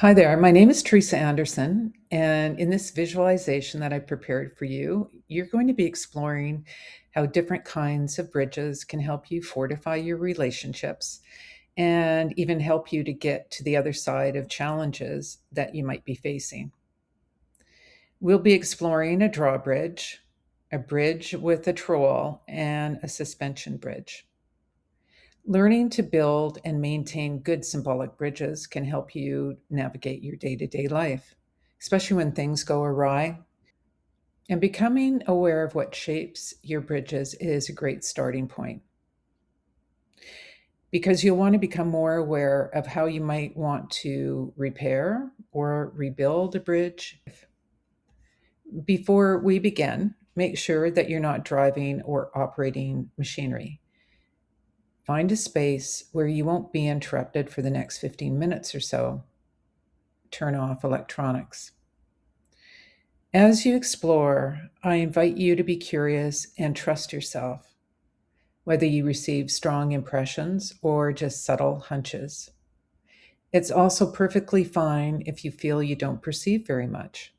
Hi there. My name is Teresa Anderson, and in this visualization that I prepared for you, you're going to be exploring how different kinds of bridges can help you fortify your relationships and even help you to get to the other side of challenges that you might be facing. We'll be exploring a drawbridge, a bridge with a troll, and a suspension bridge. Learning to build and maintain good symbolic bridges can help you navigate your day to day life, especially when things go awry. And becoming aware of what shapes your bridges is a great starting point because you'll want to become more aware of how you might want to repair or rebuild a bridge. Before we begin, make sure that you're not driving or operating machinery. Find a space where you won't be interrupted for the next 15 minutes or so. Turn off electronics. As you explore, I invite you to be curious and trust yourself, whether you receive strong impressions or just subtle hunches. It's also perfectly fine if you feel you don't perceive very much.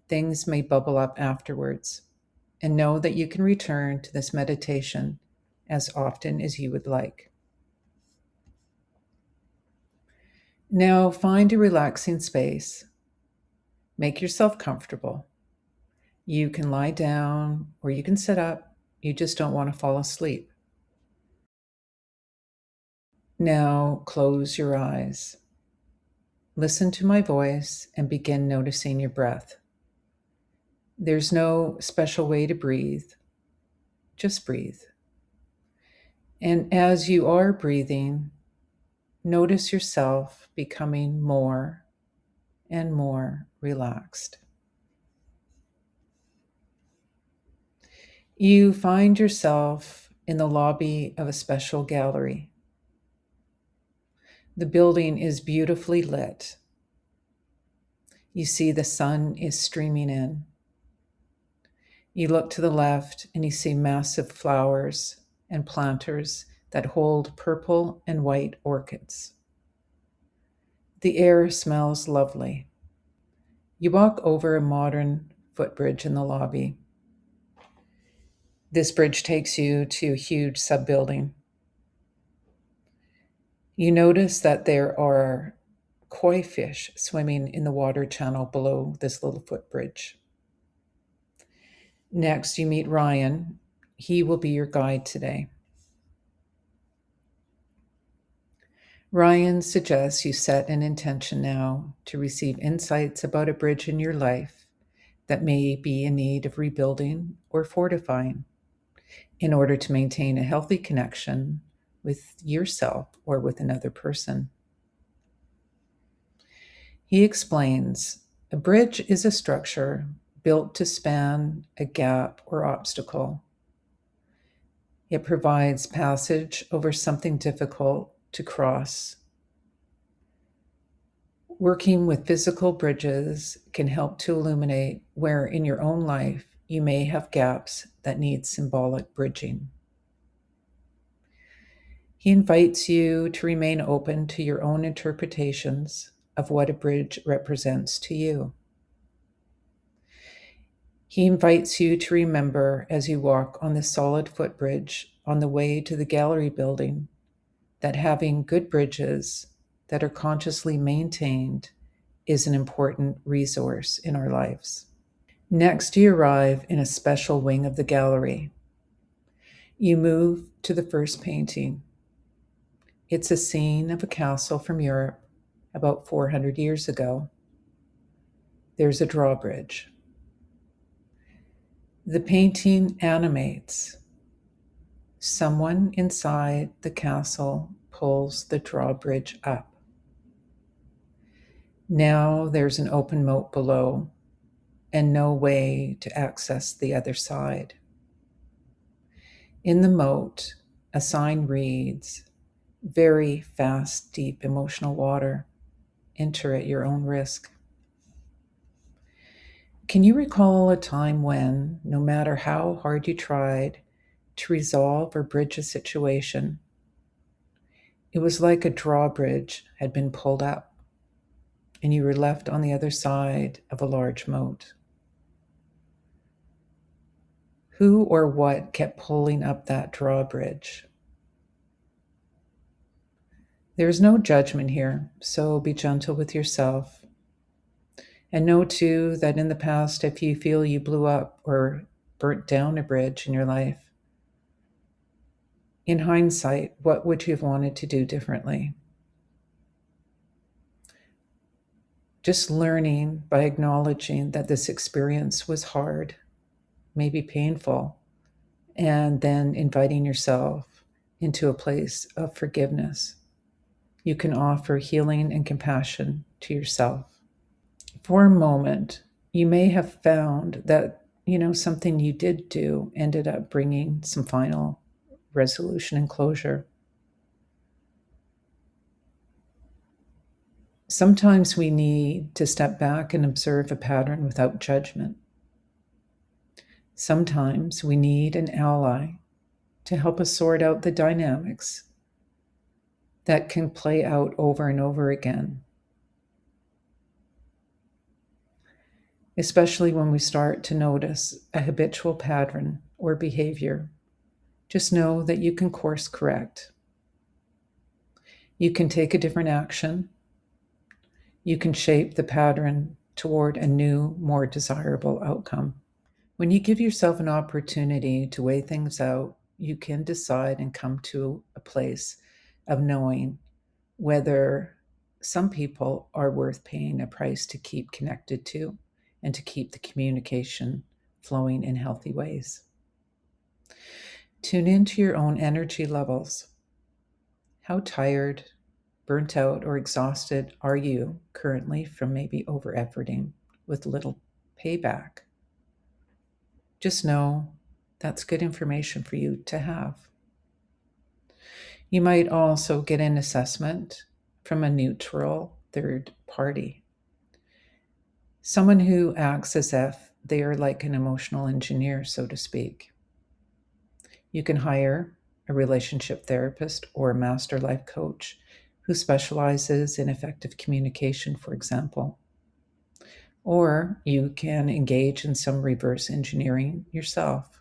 Things may bubble up afterwards, and know that you can return to this meditation as often as you would like. Now, find a relaxing space. Make yourself comfortable. You can lie down or you can sit up. You just don't want to fall asleep. Now, close your eyes. Listen to my voice and begin noticing your breath. There's no special way to breathe, just breathe. And as you are breathing, notice yourself becoming more and more relaxed. You find yourself in the lobby of a special gallery. The building is beautifully lit. You see the sun is streaming in. You look to the left and you see massive flowers and planters that hold purple and white orchids. The air smells lovely. You walk over a modern footbridge in the lobby. This bridge takes you to a huge sub-building. You notice that there are koi fish swimming in the water channel below this little footbridge. Next, you meet Ryan. He will be your guide today. Ryan suggests you set an intention now to receive insights about a bridge in your life that may be in need of rebuilding or fortifying in order to maintain a healthy connection with yourself or with another person. He explains a bridge is a structure built to span a gap or obstacle. It provides passage over something difficult to cross. Working with physical bridges can help to illuminate where in your own life you may have gaps that need symbolic bridging. He invites you to remain open to your own interpretations of what a bridge represents to you. He invites you to remember as you walk on the solid footbridge on the way to the gallery building that having good bridges that are consciously maintained is an important resource in our lives. Next, you arrive in a special wing of the gallery. You move to the first painting. It's a scene of a castle from Europe about 400 years ago. There's a drawbridge. The painting animates. Someone inside the castle pulls the drawbridge up. Now there's an open moat below and no way to access the other side. In the moat, a sign reads, "Very fast, deep emotional water. Enter at your own risk." Can you recall a time when, no matter how hard you tried to resolve or bridge a situation, it was like a drawbridge had been pulled up? and you were left on the other side of a large moat. Who or what kept pulling up that drawbridge? There's no judgment here, so be gentle with yourself. And know too that in the past, if you feel you blew up or burnt down a bridge in your life, in hindsight, what would you have wanted to do differently? Just learning by acknowledging that this experience was hard, maybe painful, and then inviting yourself into a place of forgiveness. You can offer healing and compassion to yourself. For a moment, you may have found that, something you did do ended up bringing some final resolution and closure. Sometimes we need to step back and observe a pattern without judgment. Sometimes we need an ally to help us sort out the dynamics that can play out over and over again, especially when we start to notice a habitual pattern or behavior. Just know that you can course correct. You can take a different action. You can shape the pattern toward a new, more desirable outcome. When you give yourself an opportunity to weigh things out, you can decide and come to a place of knowing whether some people are worth paying a price to keep connected to and to keep the communication flowing in healthy ways. Tune into your own energy levels. How tired, burnt out, or exhausted are you currently from maybe over-efforting with little payback? Just know that's good information for you to have. You might also get an assessment from a neutral third party, someone who acts as if they are like an emotional engineer, so to speak. You can hire a relationship therapist or a master life coach who specializes in effective communication, for example. Or you can engage in some reverse engineering yourself.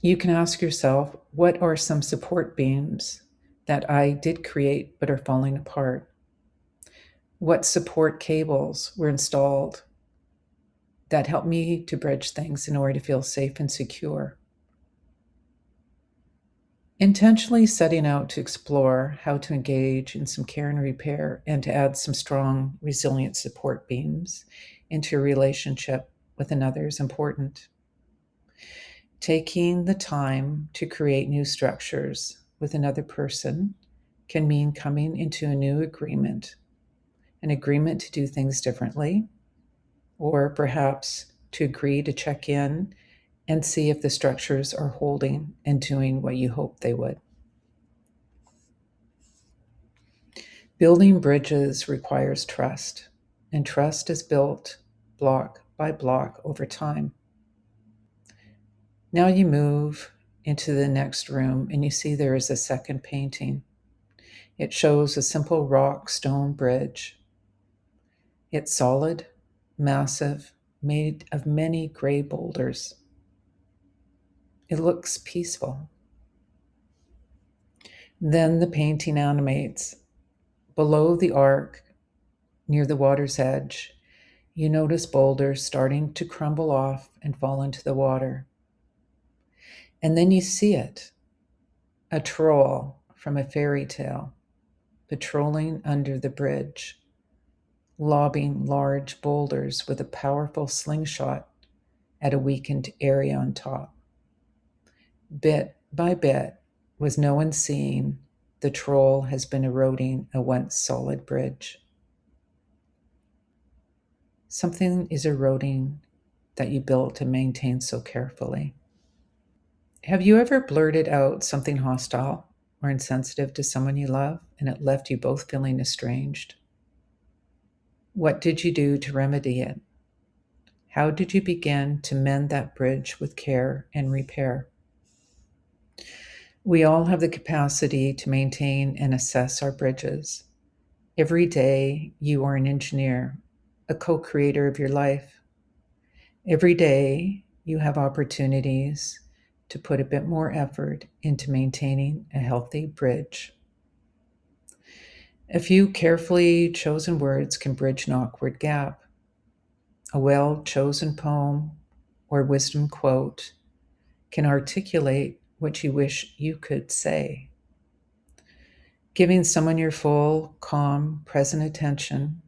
You can ask yourself, what are some support beams that I did create but are falling apart? What support cables were installed that helped me to bridge things in order to feel safe and secure? Intentionally setting out to explore how to engage in some care and repair and to add some strong, resilient support beams into your relationship with another is important. Taking the time to create new structures with another person can mean coming into a new agreement, an agreement to do things differently, or perhaps to agree to check in and see if the structures are holding and doing what you hope they would. Building bridges requires trust, and trust is built block by block over time. Now you move into the next room and you see there is a second painting. It shows a simple rock stone bridge. It's solid, massive, made of many gray boulders. It looks peaceful. Then the painting animates. Below the arc, near the water's edge, you notice boulders starting to crumble off and fall into the water. And then you see it, a troll from a fairy tale, patrolling under the bridge, lobbing large boulders with a powerful slingshot at a weakened area on top. Bit by bit, with no one seeing, the troll has been eroding a once solid bridge. Something is eroding that you built and maintained so carefully. Have you ever blurted out something hostile or insensitive to someone you love and it left you both feeling estranged? What did you do to remedy it? How did you begin to mend that bridge with care and repair? We all have the capacity to maintain and assess our bridges. Every day, you are an engineer, a co-creator of your life. Every day, you have opportunities to put a bit more effort into maintaining a healthy bridge. A few carefully chosen words can bridge an awkward gap. A well-chosen poem or wisdom quote can articulate what you wish you could say. Giving someone your full, calm, present attention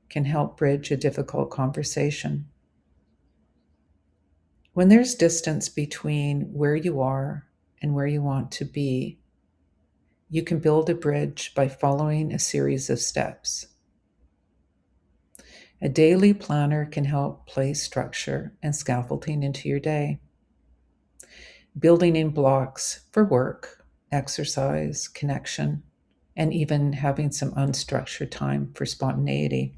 can help bridge a difficult conversation. When there's distance between where you are and where you want to be, you can build a bridge by following a series of steps. A daily planner can help place structure and scaffolding into your day. Building in blocks for work, exercise, connection, and even having some unstructured time for spontaneity.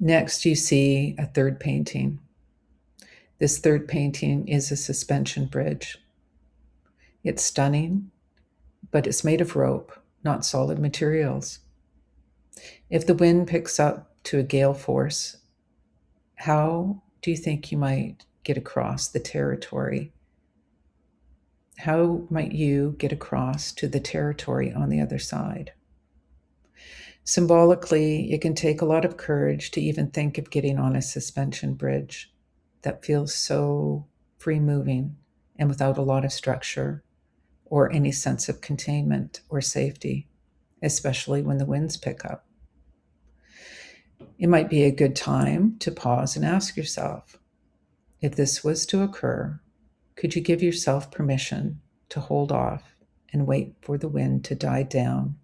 Next, you see a third painting. This third painting is a suspension bridge. It's stunning, but it's made of rope, not solid materials. If the wind picks up to a gale force, how do you think you might get across the territory? How might you get across to the territory on the other side? Symbolically, it can take a lot of courage to even think of getting on a suspension bridge that feels so free moving and without a lot of structure or any sense of containment or safety, especially when the winds pick up. It might be a good time to pause and ask yourself, if this was to occur, could you give yourself permission to hold off and wait for the wind to die down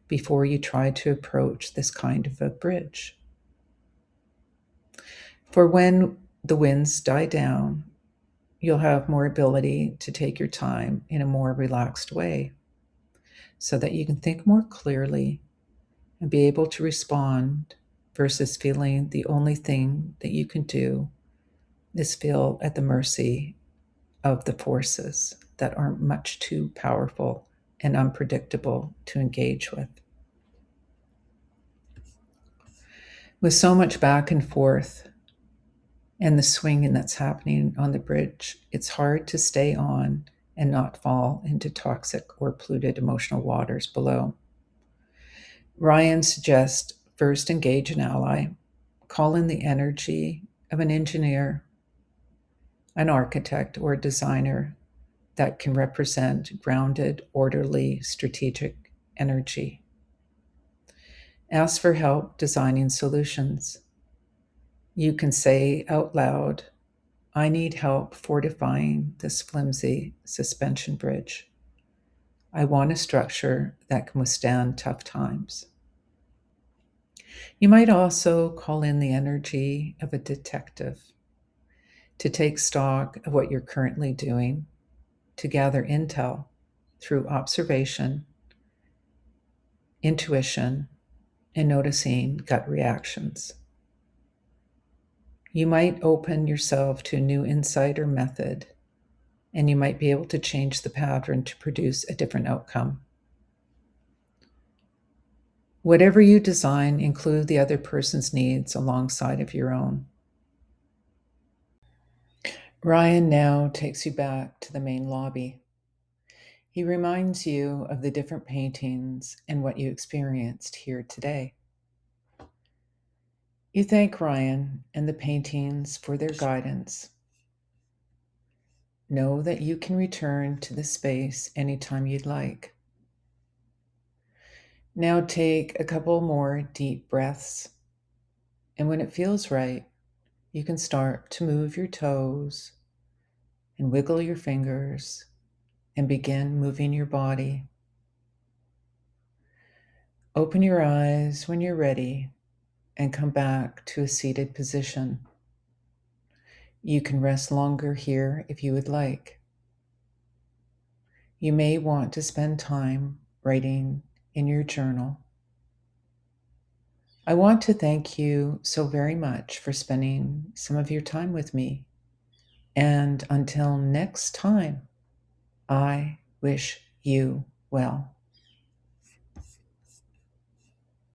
before you try to approach this kind of a bridge? For when the winds die down, you'll have more ability to take your time in a more relaxed way so that you can think more clearly and be able to respond versus feeling the only thing that you can do is feel at the mercy of the forces that are much too powerful and unpredictable to engage with. With so much back and forth and the swinging that's happening on the bridge, it's hard to stay on and not fall into toxic or polluted emotional waters below. Ryan suggests first engage an ally, call in the energy of an engineer, an architect, or a designer that can represent grounded, orderly, strategic energy. Ask for help designing solutions. You can say out loud, I need help fortifying this flimsy suspension bridge. I want a structure that can withstand tough times. You might also call in the energy of a detective to take stock of what you're currently doing, to gather intel through observation, intuition, and noticing gut reactions. You might open yourself to a new insight or method, and you might be able to change the pattern to produce a different outcome. Whatever you design, include the other person's needs alongside of your own. Ryan now takes you back to the main lobby. He reminds you of the different paintings and what you experienced here today. You thank Ryan and the paintings for their guidance. Know that you can return to this space anytime you'd like. Now take a couple more deep breaths, and when it feels right, you can start to move your toes and wiggle your fingers and begin moving your body. Open your eyes when you're ready and come back to a seated position. You can rest longer here if you would like. You may want to spend time writing in your journal. I want to thank you so very much for spending some of your time with me. And until next time, I wish you well.